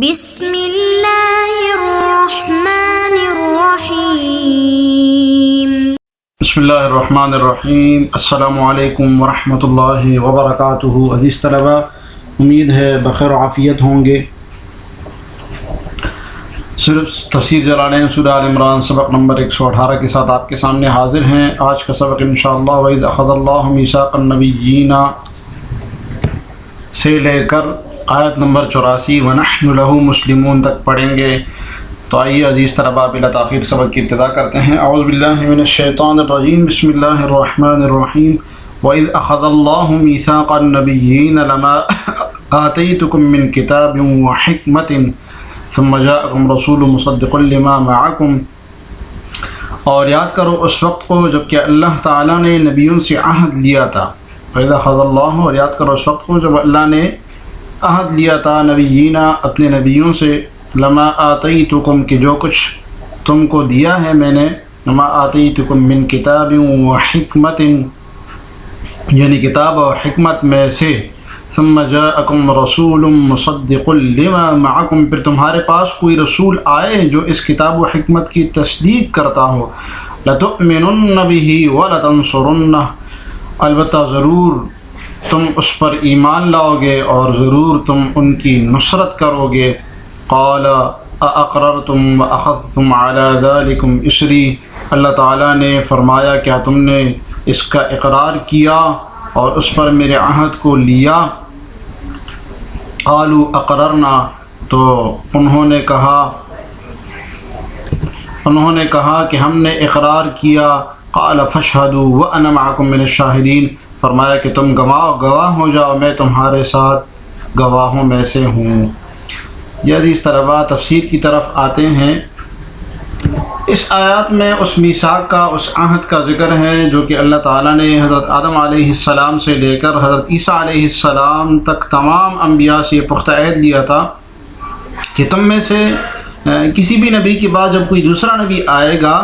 بسم اللہ الرحمن الرحیم۔ بسم اللہ الرحمن الرحیم۔ السلام علیکم ورحمۃ اللہ وبرکاتہ۔ عزیز طلبہ، امید ہے بخیر و عافیت ہوں گے۔ صرف تفسیر جلالین سورہ آل عمران سبق نمبر 118 کے ساتھ آپ کے سامنے حاضر ہیں۔ آج کا سبق انشاءاللہ وَإِذْ أَخَذَ اللَّهُ مِيثَاقَ النَّبِيِّينَ سے لے کر آیت نمبر 84 وَنَحْنُ لَهُ مُسْلِمُونَ تک پڑھیں گے۔ تو آئیے عزیز طلبہ بلا تاخیر سبق کی ابتدا کرتے ہیں۔ اعوذ باللہ من الشیطان الرجیم، بسم اللہ الرحمن الرحیم۔ وَإِذْ أَخَذَ اللَّهُ مِيثَاقَ النَّبِيِّينَ لَمَا آتَيْتُكُم مِّن كِتَابٍ وَحِكْمَةٍ ثُمَّ جَاءَكُمْ رَسُولٌ مُصَدِّقٌ لِّمَا مَعَكُمْ۔ اور یاد کرو اس وقت کو جب کہ اللہ تعالیٰ نے نبیوں سے عہد لیا تھا۔ وَإِذْ أَخَذَ اللَّهُ، اور یاد کرو اس وقت کو جب اللہ نے عہد لیا تھا نبیینہ اپنے نبیوں سے، لما آتیتکم کہ جو کچھ تم کو دیا ہے میں نے، لما آتیتکم من کتاب و حکمت یعنی کتاب اور حکمت میں سے، ثم جاءکم رسول مصدق لما معکم پھر تمہارے پاس کوئی رسول آئے جو اس کتاب و حکمت کی تصدیق کرتا ہو، لتؤمنن به ولتنصرنہ البتہ ضرور تم اس پر ایمان لاؤ گے اور ضرور تم ان کی نصرت کرو گے۔ قال اقررتم واخذتم على ذلكم اسری، اللہ تعالیٰ نے فرمایا کیا تم نے اس کا اقرار کیا اور اس پر میرے عہد کو لیا؟ قالوا اقررنا، تو انہوں نے کہا کہ ہم نے اقرار کیا۔ قال فاشهدوا وانا معكم من الشاہدین، فرمایا کہ تم گواہ ہو جاؤ، میں تمہارے ساتھ گواہوں میں سے ہوں۔ یہ عزیز طلبہ تفسیر کی طرف آتے ہیں۔ اس آیات میں اس میثاق کا، اس عہد کا ذکر ہے جو کہ اللہ تعالیٰ نے حضرت آدم علیہ السلام سے لے کر حضرت عیسیٰ علیہ السلام تک تمام انبیاء سے پختہ عہد لیا تھا کہ تم میں سے کسی بھی نبی کے بعد جب کوئی دوسرا نبی آئے گا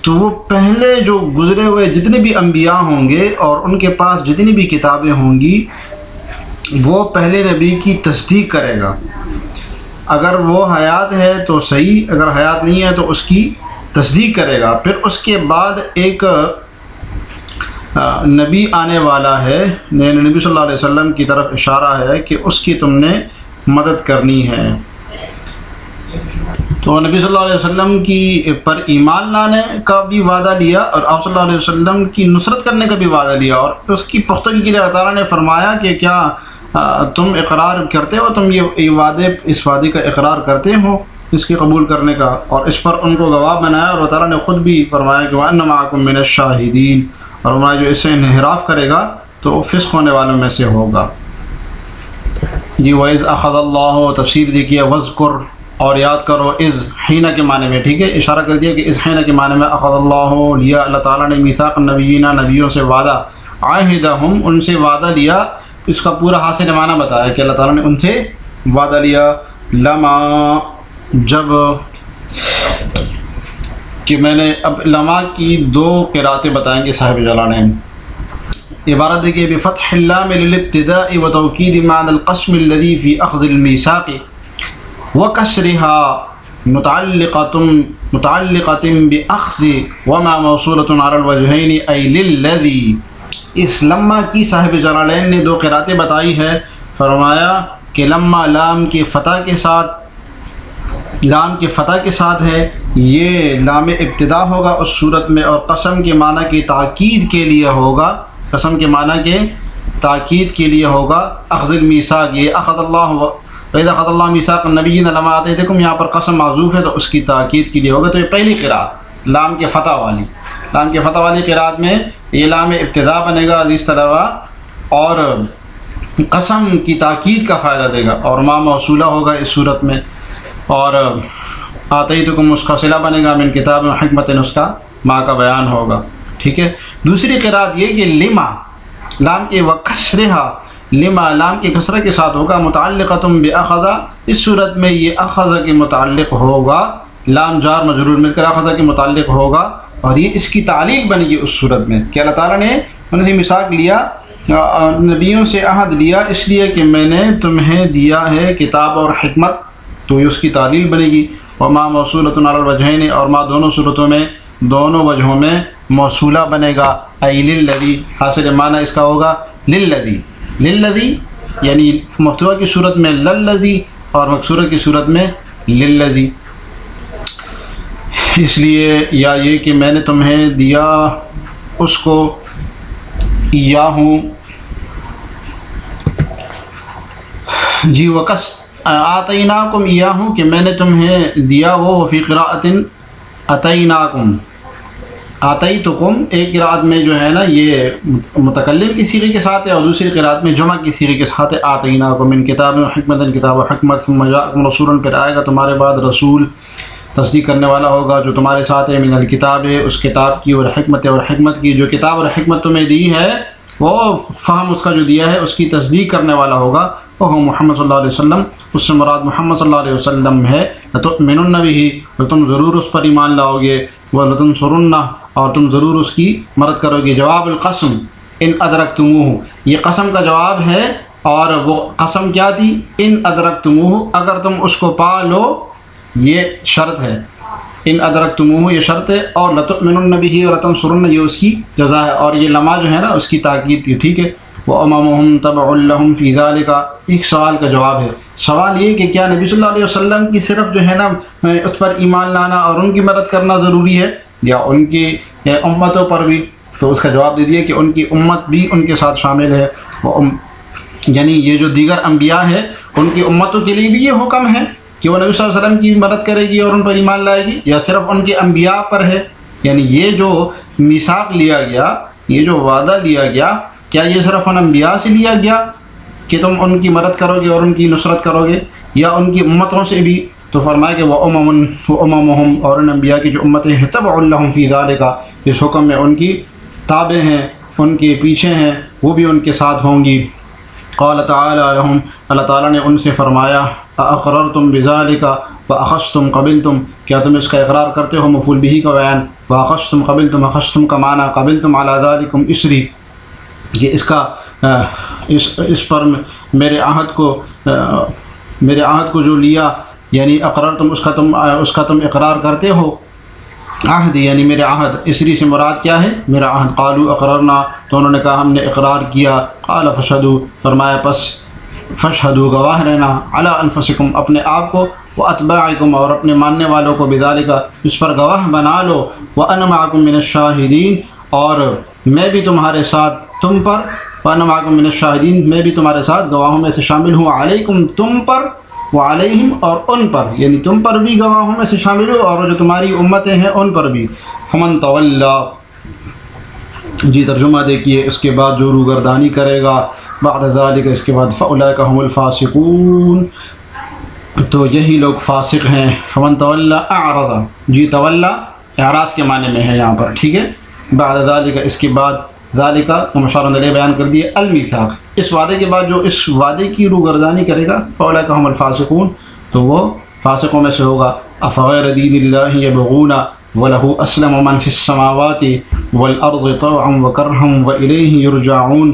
تو وہ پہلے جو گزرے ہوئے جتنے بھی انبیاء ہوں گے اور ان کے پاس جتنی بھی کتابیں ہوں گی وہ پہلے نبی کی تصدیق کرے گا۔ اگر وہ حیات ہے تو صحیح، اگر حیات نہیں ہے تو اس کی تصدیق کرے گا۔ پھر اس کے بعد ایک نبی آنے والا ہے، نبی صلی اللہ علیہ وسلم کی طرف اشارہ ہے کہ اس کی تم نے مدد کرنی ہے۔ تو نبی صلی اللہ علیہ وسلم کی پر ایمان لانے کا بھی وعدہ لیا اور آپ صلی اللہ علیہ وسلم کی نصرت کرنے کا بھی وعدہ لیا، اور اس کی پختگی کے لیے اللہ تعالیٰ نے فرمایا کہ کیا تم اقرار کرتے ہو، تم اس وعدے کا اقرار کرتے ہو اس کے قبول کرنے کا، اور اس پر ان کو گواہ بنایا، اور اللہ تعالیٰ نے خود بھی فرمایا کہ وَأَنَّ مَعَكُم مِّنَ الشَّاهِدِينَ، اور ہمارا جو اسے انحراف کرے گا تو فسق ہونے والوں میں سے ہوگا۔ جی وَإِذْ أَخَذَ اللَّهُ تفسیر دیکھیے، وَاذْكُرْ اور یاد کرو، از حینہ کے معنی میں، ٹھیک ہے، اشارہ کر دیا کہ از حینہ کے معنی میں، اخذ اللہ لیا اللہ تعالیٰ نے میثاق النبیین نبیوں سے وعدہ، عاہدہم ان سے وعدہ لیا، اس کا پورا حاصل معنی بتایا کہ اللہ تعالیٰ نے ان سے وعدہ لیا، لما جب، کہ میں نے اب لما کی دو قراتیں بتائیں گے صاحب جلالین۔ عبارت دیکھیے، بفتح اللام للابتداء وتوکید معنی القسم الذی فی اخذ المیثاق وکسرها متعلقة بأخذ وما موصولة على الوجهين أي للذي۔ اس لما کی صاحب جلالین نے دو قراتیں بتائی ہے، فرمایا کہ لما لام کے فتح کے ساتھ ہے، یہ لام ابتدا ہوگا اس صورت میں، اور قسم کے معنی کی تاکید کے لیے ہوگا، قسم کے معنی کے تاکید کے لیے ہوگا۔ اخذ المیثاق، یہ اخذ اللہ وَإِذْ أَخَذَ اللَّهُ مِيثَاقَ النَّبِيِّينَ لَمَا آتَيْتُكُم، یہاں پر قسم معذوف ہے تو اس کی تاکید کے لیے ہوگا۔ تو یہ پہلی قرات لام کے فتح والی قرات میں یہ لام ابتدا بنے گا عزیز طلبہ، اور قسم کی تاکید کا فائدہ دے گا، اور ما موصولہ ہوگا اس صورت میں، اور آتیتکم اس کا صلہ بنے گا، من کتاب و حکمت اس کا ما کا بیان ہوگا، ٹھیک ہے۔ دوسری قرات یہ کہ لما لام کے وکسرہا، لما لام کی کسرہ کے ساتھ ہوگا، متعلقۃ بأخذ، اس صورت میں یہ اخذ کے متعلق ہوگا، لام جار مجرور مل کر اخذ کے متعلق ہوگا، اور یہ اس کی تعلیل بنے گی اس صورت میں کہ اللہ تعالیٰ نے ان سے میثاق لیا، نبیوں سے عہد لیا، اس لیے کہ میں نے تمہیں دیا ہے کتاب اور حکمت، تو یہ اس کی تعلیل بنے گی. وما موصولۃ علی الوجہین، اور ما دونوں صورتوں میں دونوں وجہوں میں موصولہ بنے گا. ای للذی، حاصل معنی اس کا ہوگا للذی. للذی یعنی مفتوحہ کی صورت میں للذی اور مکسورہ کی صورت میں للذی. اس لیے یا یہ کہ میں نے تمہیں دیا اس کو یا ہوں جی وکس آتیناکم یا ہوں کہ میں نے تمہیں دیا وہ فی قراءۃ اتیناکم آتیتکم. ایک قراءت میں جو ہے نا یہ متکلم کی صیغے کے ساتھ ہے اور دوسری قراءت میں جمع کی صیغے کے ساتھ ہے. آتیناکم من کتاب و حکمت، کتاب و حکمت، ثم جاءکم رسول، پھر آئے گا تمہارے بعد رسول تصدیق کرنے والا ہوگا جو تمہارے ساتھ ہے. من الکتاب ہے اس کتاب کی، اور حکمت اور حکمت کی. جو کتاب اور حکمت تمہیں دی ہے وہ فہم اس کا جو دیا ہے اس کی تصدیق کرنے والا ہوگا. وہ محمد صلی اللہ علیہ وسلم، اس سے مراد محمد صلی اللہ علیہ وسلم ہے. لتؤمنن بہ، تو تم ضرور اس پر ایمان لاؤ گے. ولتنصرنہ، اور تم ضرور اس کی مدد کرو گے. جواب القسم ان ادرکتموہ، یہ قسم کا جواب ہے. اور وہ قسم کیا تھی؟ ان ادرکتموہ، اگر تم اس کو پا لو، یہ شرط ہے. ان ادرکتموہ یہ شرط ہے، اور لتؤمنن بہ ولتنصرنہ یہ اس کی جزا ہے. اور یہ لما جو ہے نا اس کی تاکید تھی. ٹھیک ہے. وَأُمَمُهُمْ تَبَعٌ لَهُمْ فِي ذَلِكَ، ایک سوال کا جواب ہے. سوال یہ کہ کیا نبی صلی اللہ علیہ وسلم کی صرف جو ہے نا اس پر ایمان لانا اور ان کی مدد کرنا ضروری ہے یا ان کی امتوں پر بھی؟ تو اس کا جواب دے دیا کہ ان کی امت بھی ان کے ساتھ شامل ہے. یعنی یہ جو دیگر انبیاء ہیں ان کی امتوں کے لیے بھی یہ حکم ہے کہ وہ نبی صلی اللہ علیہ وسلم کی مدد کرے گی اور ان پر ایمان لائے گی، یا صرف ان کے انبیاء پر ہے؟ یعنی یہ جو میثاق لیا گیا، یہ جو وعدہ لیا گیا، کیا یہ صرف ان انبیاء سے لیا گیا کہ تم ان کی مدد کرو گے اور ان کی نصرت کرو گے، یا ان کی امتوں سے بھی؟ تو فرمایا کہ وَأُمَمُهُمْ، اور ان انبیاء کی جو امتیں ہیں، تَبَعٌ لَهُمْ فِي ذَلِكَ، اس حکم میں ان کی تابع ہیں، ان کے پیچھے ہیں، وہ بھی ان کے ساتھ ہوں گی. قال تعالی لهم، اللہ تعالیٰ نے ان سے فرمایا اقررتم بذلك واخذتم قبلتم، کیا تم اس کا اقرار کرتے ہو؟ مفعول به کا بیان. واخذتم قبلتم، اخذتم کا معنی قبلتم على ذلكم اسری، کہ اس کا اس پر میرے عہد کو جو لیا، یعنی اقررتم اس کا تم اقرار کرتے ہو. عہد یعنی میرے عہد، اسری سے مراد کیا ہے؟ میرا عہد. قالوا اقررنا، تو انہوں نے کہا ہم نے اقرار کیا. قال فشہدوا، فرمایا پس فشہدوا گواہ رہنا، علی انفسکم اپنے آپ کو، واتباعکم اور اپنے ماننے والوں کو، بذالک اس پر گواہ بنا لو. وانا معکم من الشاہدین، اور میں بھی تمہارے ساتھ تم پر، وانا معکم من الشاہدین میں بھی تمہارے ساتھ گواہوں میں سے شامل ہوں. علیکم تم پر، وعلیہم اور ان پر، یعنی تم پر بھی گواہوں میں سے شامل ہو اور جو تمہاری امتیں ہیں ان پر بھی. فمن تولا، جی ترجمہ دیکھیے، اس کے بعد جو روگردانی کرے گا، بعد ذالک اس کے بعد، فاولئک هم الفاسقون، تو یہی لوگ فاسق ہیں. فمن تولا اعرض، جی تولا اعراض کے معنی میں ہے یہاں پر. ٹھیک ہے. بعد ذالک اس کے بعد، ذالک مشار علیہ بیان کر دیے، المیثاق اس وعدے کے بعد جو اس وعدے کی روگردانی کرے گا، فاولئک هم الفاسقون، تو وہ فاسقوں میں سے ہوگا. افغیر دین اللہ یبغون وله اسلم من فی السماوات والارض طوعا وکرہا والیہ یرجعون.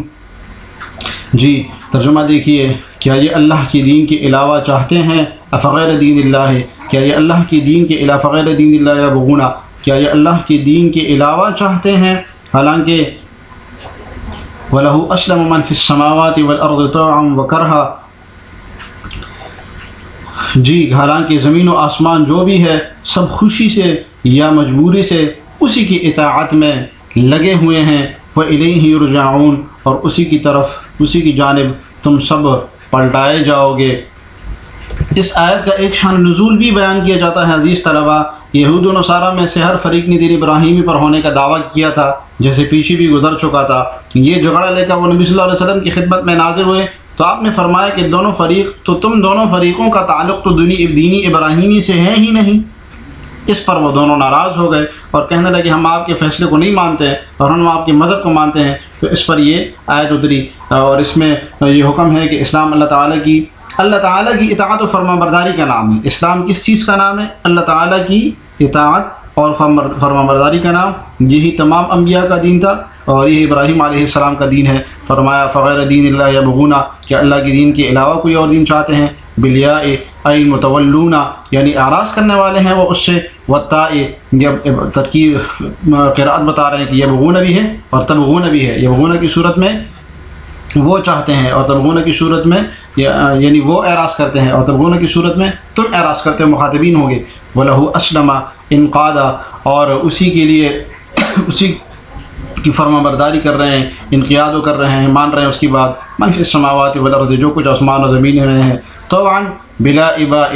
جی ترجمہ دیکھیے، کیا یہ اللہ کے دین کے علاوہ چاہتے ہیں؟ افغیر دین اللہ، کیا یہ اللہ کے دین کے علاوہ، فغیر دین اللہ یبغون، کیا یہ اللہ کے دین کے علاوہ چاہتے ہیں، حالانکہ وَلَهُ أَسْلَمُ مَنْ فِي السَّمَاوَاتِ وَالْأَرْضِ طَوْعًا وَكَرْهًا، جی حالانکہ زمین و آسمان جو بھی ہے سب خوشی سے یا مجبوری سے اسی کی اطاعت میں لگے ہوئے ہیں. وَإِلَيْهِ يُرْجَعُونَ، اور اسی کی طرف، اسی کی جانب تم سب پلٹائے جاؤ گے. اس آیت کا ایک شان نزول بھی بیان کیا جاتا ہے. عزیز طلبہ، یہود و نصارہ میں سے ہر فریق نے دین ابراہیمی پر ہونے کا دعویٰ کیا تھا، جیسے پیچھے بھی گزر چکا تھا. یہ جھگڑا لے کر وہ نبی صلی اللہ علیہ وسلم کی خدمت میں نازل ہوئے تو آپ نے فرمایا کہ تم دونوں فریقوں کا تعلق تو دینی ابراہیمی سے ہے ہی نہیں. اس پر وہ دونوں ناراض ہو گئے اور کہنے لگے ہم آپ کے فیصلے کو نہیں مانتے ہیں اور ہم آپ کے مذہب کو مانتے ہیں. تو اس پر یہ آیت اتری اور اس میں یہ حکم ہے کہ اسلام اللہ تعالیٰ کی اطاعت و فرما برداری کا نام ہے. اسلام کس چیز کا نام ہے؟ اللہ تعالیٰ کی اطاعت اور فرما برداری کا نام. یہی تمام انبیاء کا دین تھا اور یہ ابراہیم علیہ السلام کا دین ہے. فرمایا فغیر دین اللہ یبغون، کہ اللہ کے دین کے علاوہ کوئی اور دین چاہتے ہیں. بالیاء ای متولون یعنی اعراض کرنے والے ہیں وہ اس سے، والتاء یہ ترکیب قراءت بتا رہے ہیں کہ یبغون بھی ہے اور تبغون بھی ہے، یبغون کی صورت میں وہ چاہتے ہیں اور تبغون کی صورت میں یعنی وہ اعراض کرتے ہیں اور تبغون کی صورت میں تم اعراض کرتے ہو، مخاطبین ہوگے۔ وَلَهُ أَسْلَمَ انقادا اور اسی کے لیے اسی کی فرما برداری کر رہے ہیں، انقیاد کر رہے ہیں، مان رہے ہیں اس کی بات، من فی السماوات والارض جو کچھ آسمان و زمین میں ہے، طوعا بلا اباء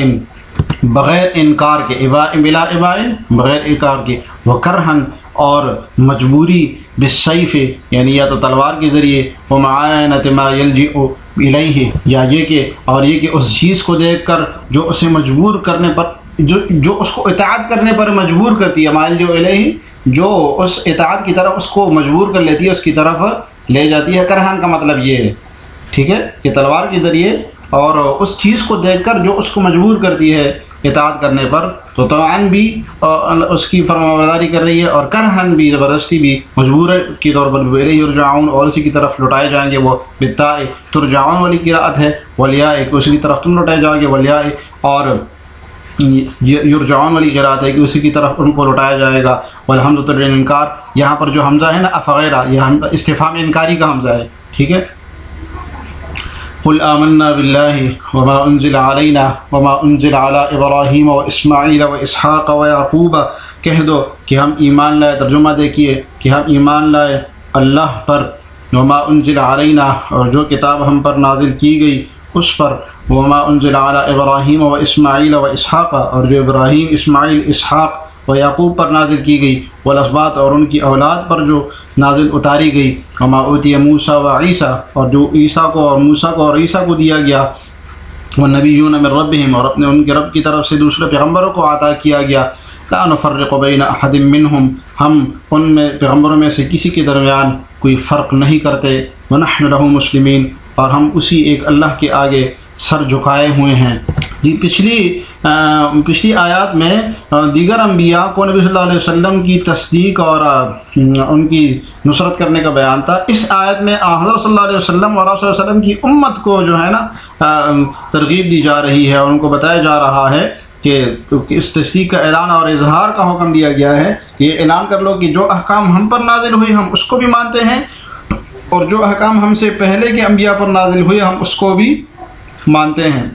بغیر انکار کے، اباء بلا اباء بغیر انکار کے، وکرہن اور مجبوری بالسیف یعنی یا تو تلوار کے ذریعے، ومعاینۃ ما یلجئ الیہ یا یہ کہ اور یہ کہ اس چیز کو دیکھ کر جو اسے مجبور کرنے پر جو اس کو اطاعت کرنے پر مجبور کرتی ہے، ما یلجئ الیہ جو اس اطاعت کی طرف اس کو مجبور کر لیتی ہے، اس کی طرف لے جاتی ہے۔ کرہن کا مطلب یہ ہے، ٹھیک ہے، کہ تلوار کے ذریعے اور اس چیز کو دیکھ کر جو اس کو مجبور کرتی ہے اطاعت کرنے پر، تو طوعاً بھی اس کی فرمانبرداری کر رہی ہے اور کرہن بھی زبردستی بھی مجبور کے طور پر، الیہ یرجعون اور اسی کی طرف لوٹائے جائیں گے، وہ بالتاء ترجعون والی قراءت ہے، والیاء اسی کی طرف تم لوٹائے جاؤ گے، والیاء اور یرجعون والی قراءت ہے کہ اسی کی طرف ان کو لوٹایا جائے گا، والحمزۃ للانکار یہاں پر جو حمزہ ہے نا افغیرہ یہ استفہام انکاری کا حمزہ ہے، ٹھیک ہے۔ قل آمنا باللہ وما انزل علینا وما انزل علی ابراہیم واسماعیل واسحاق ویعقوب، کہہ دو کہ ہم ایمان لائے، ترجمہ دیکھیے کہ ہم ایمان لائے اللہ پر، وما انزل علینا اور جو کتاب ہم پر نازل کی گئی اس پر، وما انزل علی ابراہیم و اسماعیل و اسحاق اور جو ابراہیم، اسماعیل، اسحاق و یعقوب پر نازل کی گئی، والاسباط اور ان کی اولاد پر جو نازل اتاری گئی، وما اوتی موسیٰ و عیسیٰ اور جو عیسیٰ کو اور موسیٰ کو اور عیسیٰ کو دیا گیا، والنبیون من ربہم اور اپنے ان کے رب کی طرف سے دوسرے پیغمبروں کو عطا کیا گیا، لا نفرق بین احد منہم ہم ان میں پیغمبروں میں سے کسی کے درمیان کوئی فرق نہیں کرتے، ونحن لہ مسلمین اور ہم اسی ایک اللہ کے آگے سر جھکائے ہوئے ہیں۔ پچھلی آیات میں دیگر انبیاء کو نبی صلی اللہ علیہ وسلم کی تصدیق اور ان کی نصرت کرنے کا بیان تھا، اس آیت میں حضرت صلی اللہ علیہ وسلم اور آپ صلی اللہ علیہ وسلم کی امت کو جو ہے نا ترغیب دی جا رہی ہے اور ان کو بتایا جا رہا ہے کہ اس تصدیق کا اعلان اور اظہار کا حکم دیا گیا ہے کہ یہ اعلان کر لو کہ جو احکام ہم پر نازل ہوئی ہم اس کو بھی مانتے ہیں اور جو احکام ہم سے پہلے کے انبیاء پر نازل ہوئے ہم اس کو بھی مانتے ہیں۔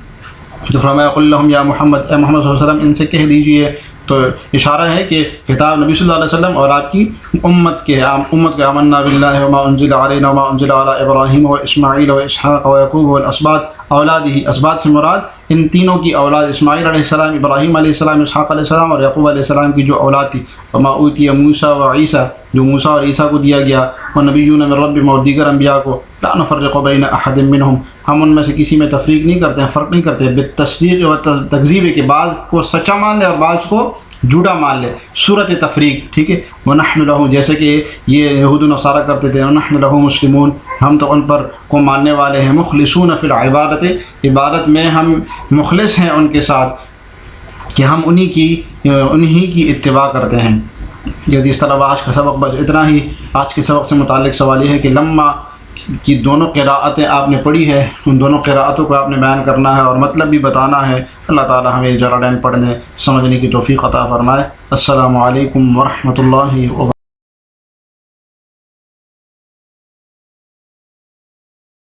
تو فرمایا قل لہم یا محمد، اے محمد صلی اللہ علیہ وسلم ان سے کہہ دیجئے، تو اشارہ ہے کہ خطاب نبی صلی اللہ علیہ وسلم اور آپ کی امت کے آمنا باللہ وما انزل علینا وما انزل علی ابراہیم و اسماعیل و اسحاق و یعقوب والاسباط اولادہ، اسباط سے مراد ان تینوں کی اولاد، اسماعیل علیہ السلام، ابراہیم علیہ السلام، اسحاق علیہ السلام اور یعقوب علیہ السلام کی جو اولاد تھی، وما اوتی موسیٰ و عیسیٰ جو موسیٰ اور عیسیٰ کو دیا گیا، والنبیون من ربہم اور دیگر انبیاء کو، لا نفرق بین احد منہم ہم ان میں سے کسی میں تفریق نہیں کرتے ہیں، فرق نہیں کرتے، بالتصدیق و تکذیب کے بعض کو سچا مان لے اور بعض کو جھوٹا مان لے، صورت تفریق، ٹھیک ہے۔ ونحن لہ جیسے کہ یہ یہود و نصارہ کرتے تھے، ونحن لہ مسلمون ہم تو ان پر کو ماننے والے ہیں، مخلصون فی العبادت عبادت میں ہم مخلص ہیں ان کے ساتھ کہ ہم انہی کی اتباع کرتے ہیں۔ یعنی اس طرح آج کا سبق بس اتنا ہی۔ آج کے سبق سے متعلق سوال یہ ہے کہ لما کی دونوں قراءتیں آپ نے پڑھی ہے، ان دونوں قراءتوں کو آپ نے بیان کرنا ہے اور مطلب بھی بتانا ہے۔ اللہ تعالی ہمیں جلالین پڑھنے سمجھنے کی توفیق عطا فرمائے۔ السلام علیکم ورحمۃ اللہ وبرکاتہ۔